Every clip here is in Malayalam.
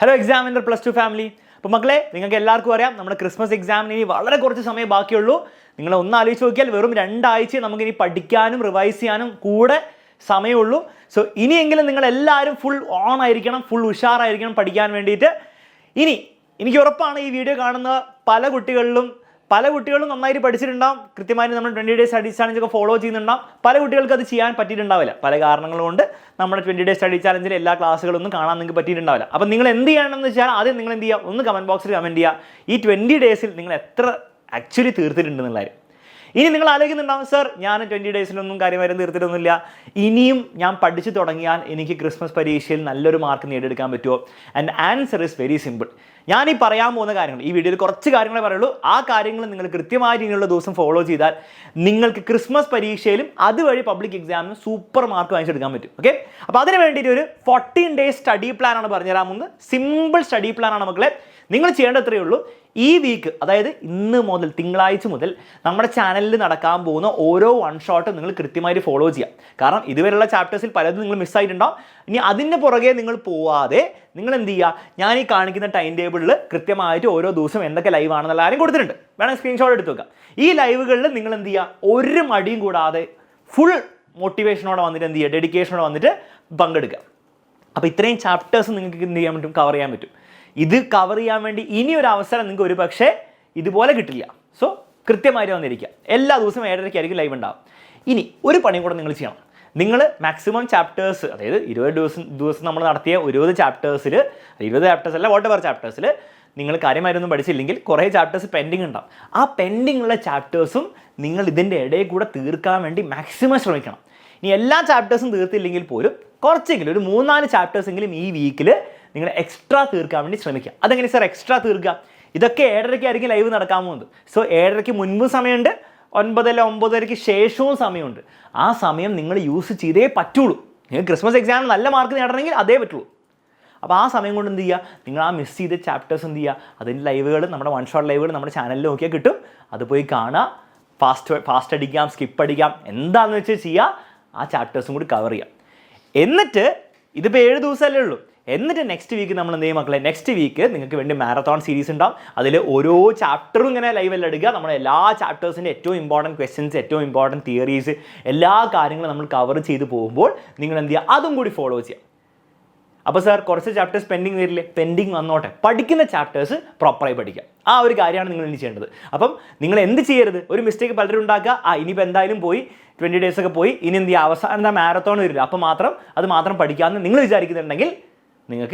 Hello examiner +2 family. അപ്പോൾ മക്കളെ, നിങ്ങൾക്ക് എല്ലാവർക്കും അറിയാം നമ്മുടെ ക്രിസ്മസ് എക്സാമിന് ഇനി വളരെ കുറച്ച് സമയം ബാക്കിയുള്ളൂ. നിങ്ങൾ ഒന്ന് ആലോചിച്ച് നോക്കിയാൽ വെറും 2 ആഴ്ച നമുക്കിനി പഠിക്കാനും റിവൈസ് ചെയ്യാനും കൂടെ സമയമുള്ളൂ. സോ ഇനിയെങ്കിലും നിങ്ങൾ എല്ലാവരും ഫുൾ ഓൺ ആയിരിക്കണം, ഫുൾ ഉഷാറായിരിക്കണം പഠിക്കാൻ വേണ്ടിയിട്ട്. ഇനി എനിക്ക് ഉറപ്പാണ് ഈ വീഡിയോ കാണുന്ന പല കുട്ടികളും നന്നായിട്ട് പഠിച്ചിട്ടുണ്ടാവും. കൃത്യമായിട്ട് നമ്മൾ 20 ഡേയ്സ് സ്റ്റഡി ചാലഞ്ച് ഒക്കെ ഫോളോ ചെയ്യുന്നുണ്ടാവും. പല കുട്ടികൾക്ക് അത് ചെയ്യാൻ പറ്റിയിട്ടുണ്ടാവില്ല. പല കാരണങ്ങൾ കൊണ്ട് നമ്മുടെ 20 ഡേയ്സ് സ്റ്റഡി ചാലഞ്ചിൽ എല്ലാ ക്ലാസ്സുകളൊന്നും കാണാൻ നിങ്ങൾക്ക് പറ്റിയിട്ടുണ്ടാവില്ല. അപ്പോൾ നിങ്ങൾ എന്ത് ചെയ്യണമെന്ന് വെച്ചാൽ ആദ്യം നിങ്ങൾ എന്ത് ചെയ്യുക, ഒന്ന് കമൻറ്റ് ബോക്സിൽ കമൻറ്റ് ചെയ്യുക. ഈ 20 ഡേയ്സിൽ നിങ്ങൾ എത്ര ആക്ച്വലി തീർത്തിട്ടുണ്ടെന്നുള്ള കാര്യം. ഇനി നിങ്ങൾ ആലോചിക്കുന്നുണ്ടാവും, സർ ഞാൻ 20 ഡേയ്സിലൊന്നും കാര്യമായിട്ട് തീർത്തിട്ടൊന്നുമില്ല, ഇനിയും ഞാൻ പഠിച്ചു തുടങ്ങിയാൽ എനിക്ക് ക്രിസ്മസ് പരീക്ഷയിൽ നല്ലൊരു മാർക്ക് നേടിയെടുക്കാൻ പറ്റുമോ? And answer is very simple. ഞാൻ ഈ പറയാൻ പോകുന്ന കാര്യങ്ങൾ, ഈ വീഡിയോയിൽ കുറച്ച് കാര്യങ്ങളെ പറയുള്ളൂ. ആ കാര്യങ്ങൾ നിങ്ങൾ കൃത്യമായിട്ട് ഇനിയുള്ള ദിവസം ഫോളോ ചെയ്താൽ നിങ്ങൾക്ക് ക്രിസ്മസ് പരീക്ഷയിലും അതുവഴി പബ്ലിക് എക്സാമിനും സൂപ്പർ മാർക്ക് വാങ്ങിച്ചെടുക്കാൻ പറ്റും. ഓക്കെ, അപ്പോൾ അതിന് വേണ്ടിയിട്ട് ഒരു 14 ഡേയ്സ് സ്റ്റഡി പ്ലാനാണ് പറഞ്ഞുതരാൻ പോകുന്നത്. സിമ്പിൾ സ്റ്റഡി പ്ലാനാണ് മക്കളെ. നിങ്ങൾ ചെയ്യേണ്ടത്രയേ ഉള്ളൂ, ഈ വീക്ക്, അതായത് ഇന്ന് മുതൽ തിങ്കളാഴ്ച മുതൽ നമ്മുടെ ചാനലിൽ നടക്കാൻ പോകുന്ന ഓരോ വൺ ഷോട്ടും നിങ്ങൾ കൃത്യമായിട്ട് ഫോളോ ചെയ്യാം. കാരണം ഇതുവരെയുള്ള ചാപ്റ്റേഴ്സിൽ പലതും നിങ്ങൾ മിസ്സായിട്ടുണ്ടാവും. ഇനി അതിൻ്റെ പുറകെ നിങ്ങൾ പോവാതെ നിങ്ങൾ എന്ത് ചെയ്യുക, ഞാൻ ഈ കാണിക്കുന്ന ടൈം ടേബിളിൽ കൃത്യമായിട്ട് ഓരോ ദിവസം എന്തൊക്കെ ലൈവ് ആണെന്നുള്ള കാര്യം കൊടുത്തിട്ടുണ്ട്. വേണമെങ്കിൽ സ്ക്രീൻഷോട്ട് എടുത്ത് വെക്കാം. ഈ ലൈവുകളിൽ നിങ്ങൾ എന്ത് ചെയ്യുക, ഒരു മടിയും കൂടാതെ ഫുൾ മോട്ടിവേഷനോടെ വന്നിട്ട് എന്ത് ചെയ്യുക, ഡെഡിക്കേഷനോടെ വന്നിട്ട് പങ്കെടുക്കുക. അപ്പോൾ ഇത്രയും ചാപ്റ്റേഴ്സ് നിങ്ങൾക്ക് എന്ത് ചെയ്യാൻ പറ്റും, കവർ ചെയ്യാൻ പറ്റും. ഇത് കവർ ചെയ്യാൻ വേണ്ടി ഇനിയൊരു അവസരം നിങ്ങൾക്ക് ഒരു പക്ഷേ ഇതുപോലെ കിട്ടില്ല. സോ കൃത്യമായിട്ട് വന്നിരിക്കുക. എല്ലാ ദിവസവും 7:30 ലൈവ് ഉണ്ടാവും. ഇനി ഒരു പണിയും കൂടെ നിങ്ങൾ ചെയ്യണം. നിങ്ങൾ മാക്സിമം ചാപ്റ്റേഴ്സ്, അതായത് 20 ദിവസം നമ്മൾ നടത്തിയ 20 ചാപ്റ്റേഴ്സിൽ, 20 ചാപ്റ്റേഴ്സ് അല്ല, വാട്ട് എവർ ചാപ്റ്റേഴ്സിൽ നിങ്ങൾ കാര്യമായിട്ടൊന്നും പഠിച്ചില്ലെങ്കിൽ കുറേ ചാപ്റ്റേഴ്സ് പെൻഡിങ് ഉണ്ടാവും. ആ പെൻഡിങ് ഉള്ള ചാപ്റ്റേഴ്സും നിങ്ങൾ ഇതിൻ്റെ ഇടയിൽ കൂടെ തീർക്കാൻ വേണ്ടി മാക്സിമം ശ്രമിക്കണം. ഇനി എല്ലാ ചാപ്റ്റേഴ്സും തീർത്തില്ലെങ്കിൽ പോലും കുറച്ചെങ്കിലും ഒരു 3-4 ചാപ്റ്റേഴ്സെങ്കിലും ഈ വീക്കിൽ നിങ്ങൾ എക്സ്ട്രാ തീർക്കാൻ വേണ്ടി ശ്രമിക്കുക. അതെങ്ങനെ സാർ എക്സ്ട്രാ തീർക്കുക? ഇതൊക്കെ 7:30 ലൈവ് നടക്കാൻ പോകുന്നത്. സോ 7:30 മുൻപ് സമയമുണ്ട്, 9 അല്ല 9:30 ശേഷവും സമയമുണ്ട്. ആ സമയം നിങ്ങൾ യൂസ് ചെയ്തേ പറ്റുള്ളൂ. നിങ്ങൾ ക്രിസ്മസ് എക്സാമിന് നല്ല മാർക്ക് നേടണമെങ്കിൽ അതേ പറ്റുള്ളൂ. അപ്പോൾ ആ സമയം കൊണ്ട് എന്ത് ചെയ്യുക, നിങ്ങൾ ആ മിസ് ചെയ്ത ചാപ്റ്റേഴ്സ് എന്ത് ചെയ്യുക, അതിൻ്റെ ലൈവുകൾ, നമ്മുടെ വൺ ഷോട്ട് ലൈവുകൾ നമ്മുടെ ചാനലിൽ നോക്കിയാൽ കിട്ടും. അത് പോയി കാണുക, ഫാസ്റ്റ് അടിക്കാം, സ്കിപ്പ് അടിക്കാം, എന്താണെന്ന് വെച്ചാൽ ചെയ്യുക. ആ ചാപ്റ്റേഴ്സും കൂടി കവർ ചെയ്യാം. എന്നിട്ട് ഇതിപ്പോൾ 7 ദിവസമല്ലേ ഉള്ളൂ. എന്നിട്ട് നെക്സ്റ്റ് വീക്ക് നമ്മൾ എന്ത് ചെയ്യും മക്കളെ, നെക്സ്റ്റ് വീക്ക് നിങ്ങൾക്ക് വേണ്ടി മാരത്തോൺ സീരീസ് ഉണ്ടാവും. അതിൽ ഓരോ ചാപ്റ്ററും ഇങ്ങനെ ലൈവെല്ലാം എടുക്കുക. നമ്മുടെ എല്ലാ ചാപ്റ്റേഴ്സിൻ്റെ ഏറ്റവും ഇമ്പോർട്ടൻറ്റ് ക്വസ്റ്റ്യൻസ്, ഏറ്റവും ഇമ്പോർട്ടൻറ്റ് തിയറീസ്, എല്ലാ കാര്യങ്ങളും നമ്മൾ കവർ ചെയ്ത് പോകുമ്പോൾ നിങ്ങൾ എന്ത് ചെയ്യുക, അതും കൂടി ഫോളോ ചെയ്യുക. അപ്പോൾ സാർ കുറച്ച് ചാപ്റ്റേഴ്സ് പെൻഡിങ് വരില്ലേ, പെൻഡിങ് വന്നോട്ടെ, പഠിക്കുന്ന ചാപ്റ്റേഴ്സ് പ്രോപ്പറായി പഠിക്കുക. ആ ഒരു കാര്യമാണ് നിങ്ങൾ ഇനി ചെയ്യേണ്ടത്. അപ്പം നിങ്ങൾ എന്ത് ചെയ്യരുത്, ഒരു മിസ്റ്റേക്ക് പലരും ഉണ്ടാക്കുക, ഇനിയിപ്പോൾ എന്തായാലും പോയി 20 ഡേയ്സ് ഒക്കെ പോയി, ഇനി എന്ത് ചെയ്യുക, അവസാനം മാരത്തോൺ വരില്ല, അപ്പോൾ അത് മാത്രം പഠിക്കാമെന്ന് നിങ്ങൾ വിചാരിക്കുന്നുണ്ടെങ്കിൽ നിങ്ങൾ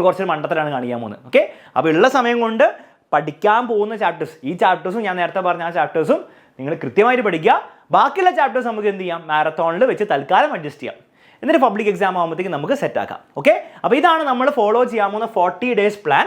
കുറച്ചൊരു മണ്ടത്തരാണ് കാണിക്കാൻ പോകുന്നത്. ഓക്കെ, അപ്പോൾ ഉള്ള സമയം കൊണ്ട് പഠിക്കാൻ പോകുന്ന ചാപ്റ്റേഴ്സ്, ഈ ചാപ്റ്റേഴ്സും ഞാൻ നേരത്തെ പറഞ്ഞ ആ ചാപ്റ്റേഴ്സും നിങ്ങൾ കൃത്യമായിട്ട് പഠിക്കുക. ബാക്കിയുള്ള ചാപ്റ്റേഴ്സ് നമുക്ക് എന്ത് ചെയ്യാം, മാരത്തോണിൽ വെച്ച് തൽക്കാലം അഡ്ജസ്റ്റ് ചെയ്യാം. എന്നിട്ട് പബ്ലിക് എക്സാം ആകുമ്പോഴത്തേക്ക് നമുക്ക് സെറ്റാക്കാം. ഓക്കെ, അപ്പോൾ ഇതാണ് നമ്മൾ ഫോളോ ചെയ്യാൻ പോകുന്ന 40 ഡേയ്സ് പ്ലാൻ.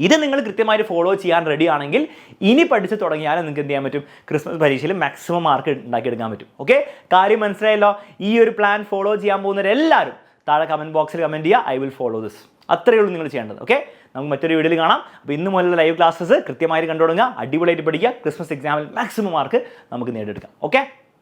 ഇത് നിങ്ങൾ കൃത്യമായിട്ട് ഫോളോ ചെയ്യാൻ റെഡി ആണെങ്കിൽ ഇനി പഠിച്ച് തുടങ്ങിയാലും നിങ്ങൾക്ക് എന്ത് ചെയ്യാൻ പറ്റും, ക്രിസ്മസ് പരീക്ഷയിൽ മാക്സിമം മാർക്ക് ഉണ്ടാക്കിയെടുക്കാൻ പറ്റും. ഓക്കെ, കാര്യം മനസ്സിലായല്ലോ. ഈ ഒരു പ്ലാൻ ഫോളോ ചെയ്യാൻ പോകുന്നവരെല്ലാവരും താഴെ കമൻറ്റ് ബോക്സിൽ കമൻറ്റ് ചെയ്യുക, ഐ വിൽ ഫോളോ ദിസ്. അത്രയേ ഉള്ളൂ നിങ്ങൾ ചെയ്യേണ്ടത്. ഓക്കെ, നമുക്ക് മറ്റൊരു വീഡിയോയിൽ കാണാം. അപ്പോൾ ഇന്ന് മുതലുള്ള ലൈവ് ക്ലാസ്സസ് കൃത്യമായിട്ട് കണ്ടു തുടങ്ങുക, അടിപൊളിയായിട്ട് പഠിക്കുക. ക്രിസ്മസ് എക്സാമിൽ മാക്സിമം മാർക്ക് നമുക്ക് നേടിയെടുക്കാം. ഓക്കെ.